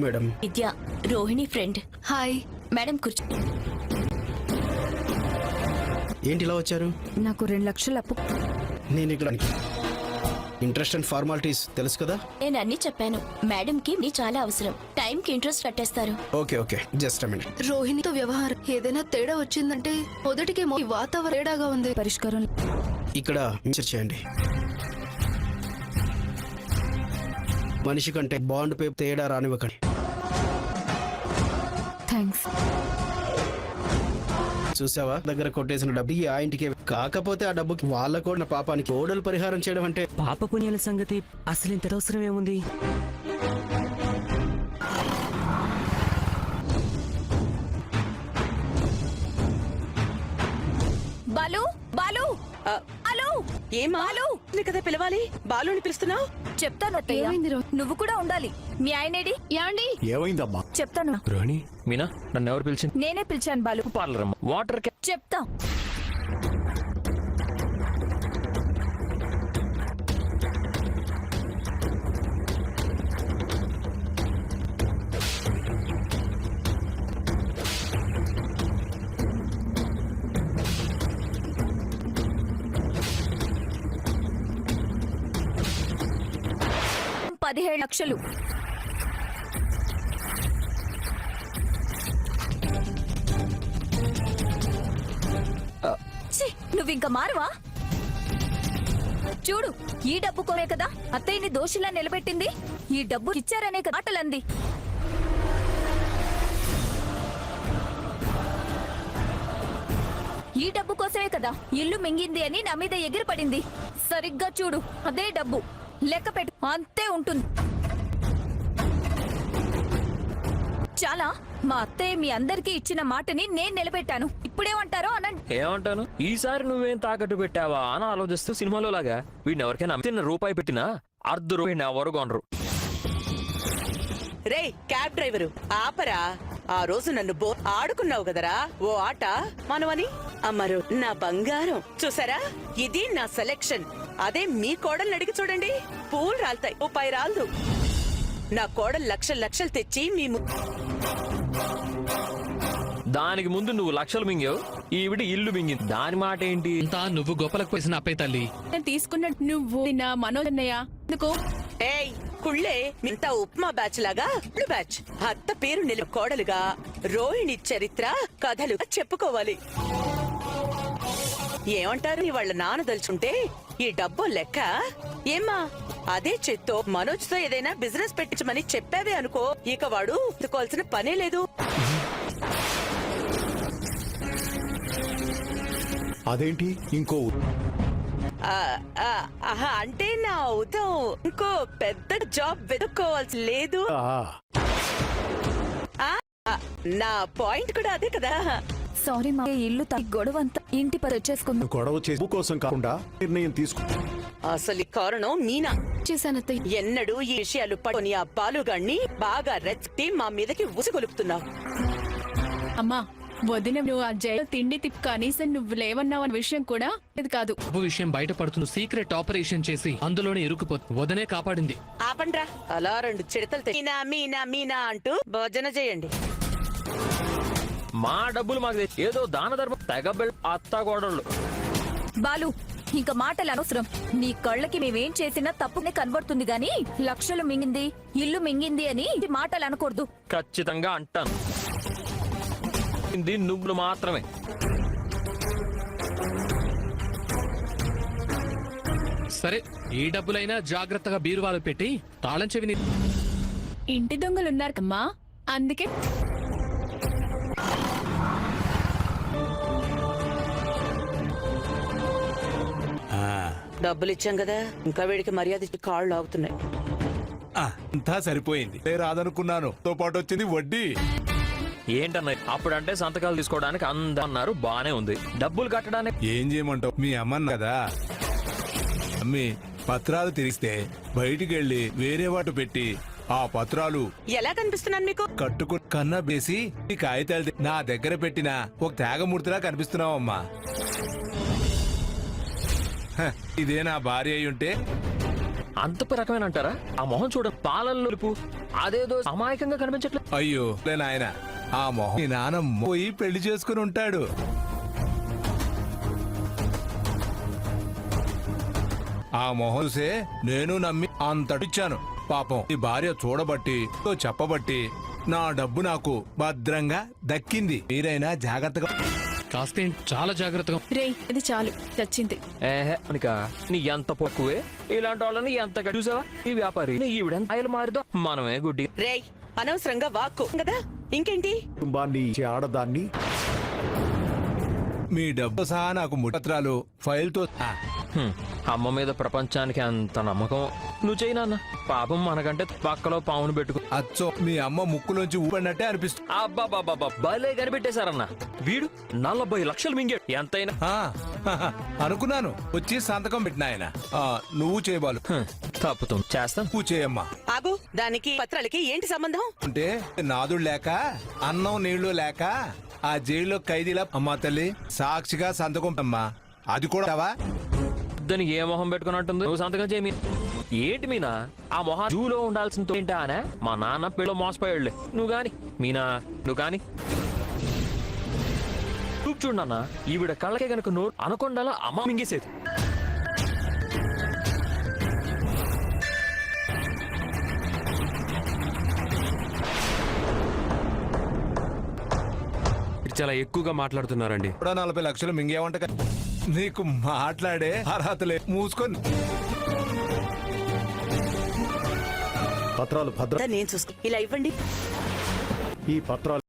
Madam. విద్య, Rohini friend. Hi madam కూర్చో. ఏంటి ఇలా వచ్చారు? నాకు 2 లక్షల అప్పు. నేను ఇక్కడ ఇంట్రెస్ట్ అండ్ ఫార్మాలిటీస్ తెలుసు కదా. నేను అన్ని చెప్పాను. మేడం కి నీ చాలా అవసరం. టైం కి ఇంట్రెస్ట్ కట్టేస్తారు. Okay okay, just a minute. రోహిణితో వ్యవహారం ఏదైనా తేడా వచ్చిందంటే మొదటికేమో ఈ వాతావరణం తేడాగా ఉంది. పరిష్కారం ఇక్కడ చేయండి. మనిషి కంటే బాండ్ పేపర్ తేడా రానివ్వకండి. థ్యాంక్స్. చూసావా, దగ్గర కొట్టేసిన డబ్బు ఆ ఇంటికి. కాకపోతే ఆ డబ్బుకి వాళ్ళ కూడా పాపానికి ఓడలు పరిహారం చేయడం అంటే పాప పుణ్యాల సంగతి అసలు ఇంత అవసరం ఏముంది? బాలు, బాలు, బాలు, బాలు కదా పిలవాలి. బాలుని పిలుస్తున్నావు? చెప్తాను అత్తయ్య. నువ్వు కూడా ఉండాలి. మీ ఆయనేడి? యాండి ఏమైందమ్మా? చెప్తాను. రోహిణి, మీనా, నన్ను ఎవరు పిలిచింది? నేనే పిలిచాను బాలు. పార్లర్ అమ్మ. వాటర్ చెప్తా. $17 లక్షలు. నువ్వింక మారవా? చూడు, ఈ డబ్బు కోరే కదా అత్తయ్యని దోషిలా నిలబెట్టింది. ఈ డబ్బు ఇచ్చారనే కదా మాటలంది. ఈ డబ్బు కోసమే కదా ఇల్లు మింగింది అని నా మీద ఎగిరిపడింది. సరిగ్గా చూడు, అదే డబ్బు లెక్క పెట్టు, అంతే ఉంటుంది. చాలా, మా అత్తయ్య మీ అందరికీ ఇచ్చిన మాటని నేను నిలబెట్టాను. ఇప్పుడేమంటారో అనండి. ఏమంటాను? ఈసారి నువ్వేం తాకట్టు పెట్టావా అని ఆలోచిస్తూ సినిమాలో లాగా వీడిని ఎవరికైనా ₹1 పెట్టినా ₹1/2 ఎవరు కొనరు. రే క్యాబ్ డ్రైవరు, ఆపరా. ఆ రోజు నన్ను ఆడుకున్నావు కదరా ఓ ఆట మనమని. అమ్మరు నా బంగారం, చూసారా, ఇది నా సెలెక్షన్. అదే మీ కోడల్ని అడిగి చూడండి, పూలు రాలుతాయి, రూపాయి రాలదు. నా కోడలు లక్షలు తెచ్చి మీ దానికి ముందు నువ్వు లక్షలు మింగావు, ఈవిడ ఇల్లు మింగింది. దాని మాట ఏంటి? నువ్వు గొప్పలకు పోసిన అప్పే తల్లి. నేను తీసుకున్న నువ్వు నా మనోజన్నయ్య ఎందుకు? ఏయ్ కుళ్ళే, మిగతా ఉప్మా బ్యాచ్ లాగా బ్యాచ్. అత్త పేరు నిలు కోడలుగా రోహిణి చరిత్ర కథలు చెప్పుకోవాలి. ఏమంటారు వాళ్ళ నాన్న దలుచుంటే ఈ డబ్బు లెక్క? ఏమ్మా, అదే చేత్తో మనోజ్ తో ఏదైనా బిజినెస్ పెట్టించమని చెప్పావే అనుకో, ఇక వాడు ఎత్తుకోవాల్సిన పనే లేదు. అదేంటి ఇంకో? అంటే నా ఉదయం ఇంకో పెద్ద జాబ్ వెతుక్కోవాల్సి లేదు. నా పాయింట్ కూడా అదే కదా. సారీ మా ఇల్లు గొడవంతా ఇంటి పని వచ్చేసుకుంది. గొడవ చేసి కోసం కాకుండా నిర్ణయం తీసుకు. అసలు కారణం మీనా చేశానత్తయ్య. ఎన్నడూ ఈ విషయాలు పట్టుని ఆ బాలుగాన్ని బాగా రెచ్చి మా మీదకి ఉసిగొలుపుతున్నావు. అమ్మా వదిన, నువ్వు ఆ జైలు తిండి తిప్పి కనీసం నువ్వు లేవన్నావు అన్న విషయం కూడా ఇది కాదు. విషయం బయటపడుతుంది. సీక్రెట్ ఆపరేషన్ చేసి అందులోనే ఇరుక్కుపోతుంది. వదనే కాపాడింది. ఆపండ్రా, అలా 2 చిడతలు మీనా మీనా మీనా అంటూ భోజన చేయండి. మా డబ్బులు మాకు ఏదో దాన ధర్మం తెగబెల్ అత్తగోడళ్ళు. బాలు, ఇంకా మాటలు అనవసరం. నీ కళ్ళకి మేమేం చేసినా తప్పునే కనబడుతుంది గాని లక్షలు మింగింది, ఇల్లు మింగింది అని మాటలు అనకూడదు. ఖచ్చితంగా అంటాను. నువ్వులు మాత్రమే. సరే, ఈ డబ్బులైనా జాగ్రత్తగా బీరువాలు పెట్టి తాళం చెవిని. ఇంటి దొంగలున్నారు కమ్మా, అందుకే. డబ్బులు ఇచ్చాం కదా, ఇంకా వీడికి మర్యాద ఇచ్చి కాళ్ళు ఆగుతున్నాయి. అంతా సరిపోయింది. రాదనుకున్నాను, తో పాటు వచ్చింది వడ్డీ. ఏంటన్నా అప్పుడంటే సంతకాలు తీసుకోవడానికి అందన్నారు, బానే ఉంది. డబ్బులు కట్టడానికి ఏం చేయమంటావు? మీ అమ్మన్న కదా అమ్మి పత్రాలు తిరిగిస్తే బయటికి వెళ్లి వేరే వాటు పెట్టి ఆ పత్రాలు ఎలా కనిపిస్తున్నాను మీకు? కట్టుకుని కన్నా బేసి ఈ కాగితాలు నా దగ్గర పెట్టిన ఒక త్యాగమూర్తిలా కనిపిస్తున్నావమ్మా. ఇదే నా భార్య అయి ఉంటే అంత రకమైన అంటారా? ఆ మొహం చూడ పాలల్లో అదేదో అమాయకంగా కనిపించట్లేదు. అయ్యో నాయన, ఆ మొహం నీ నానమ్మ పోయి పెళ్లి చేసుకుని ఉంటాడు. ఆ మొహం చూసే నేను నమ్మి అంతటిచ్చాను. పాపం ఈ భార్య చూడబట్టి చెప్పబట్టి నా డబ్బు నాకు భద్రంగా దక్కింది. మీరైనా జాగ్రత్తగా కాస్తే చాలా జాగ్రత్తగా. రే ఇది చాలు చచ్చింది. ఏహే అనికా, నీ ఎంత పొక్కువే, ఇలాంటి వాళ్ళని ఎంత చూసావా? ఈ వ్యాపారి ఈవిడెంత ఆయలు మారిదో మనమే గుడ్డి. రేయ్, అనవసరంగా వాక్కు కదా. ఇంకేంటి? కుటుంబాన్ని ఇచ్చే ఆడదాన్ని మీ డబ్బు సహా నాకు ముట్టత్రాలు ఫైల్తో అమ్మ మీద ప్రపంచానికి అంత నమ్మకం. నువ్వు చేయి నాన్న, పాపం మనకంటే పక్కలో పావును పెట్టుకో. అచ్చో మీ అమ్మ ముక్కులోంచి ఊపడినట్టే అనిపిస్తుంది. అబ్బాబాబా, భలే కనిపెట్టేశారన్న. వీడు 40 లక్షలు మింగాడు. ఎంతైనా అనుకున్నాను. వచ్చి సంతకం పెట్టిన ఆయన. నువ్వు చేయబాలు. తప్పుతుంది, చేస్తాను. నువ్వు చేయమ్మా. ఆగు, దానికి పత్రాలకి ఏంటి సంబంధం? అంటే నాదుడు లేక అన్నం నీళ్లు లేక ఆ జైల్లో ఖైదీలా అమ్మా తల్లి సాక్షిగా సంతకం అమ్మా. అది కూడా దానికి ఏ మొహం పెట్టుకున్నట్టుంది? నువ్వు సంతకం చేయమి. ఏంటి మీనా ఆ మొహం జూలో ఉండాల్సిన ఏంటా అనే? మా నాన్న పెళ్ళో మోసపోయాడులే. నువ్వు గాని మీనా, నువ్వు కాని చూడన్నా, ఈవిడ కళ్ళకే గనక నోరు అనకొండలా అమ్మ మింగేసేది. చాలా ఎక్కువగా మాట్లాడుతున్నారండి. కూడా 40 లక్షలు మింగేవంట. నీకు మాట్లాడే అర్హతలే. మూసుకొని పత్రాలు భద్ర నేను చూసుకో. ఇలా ఇవ్వండి. ఈ పత్రాలు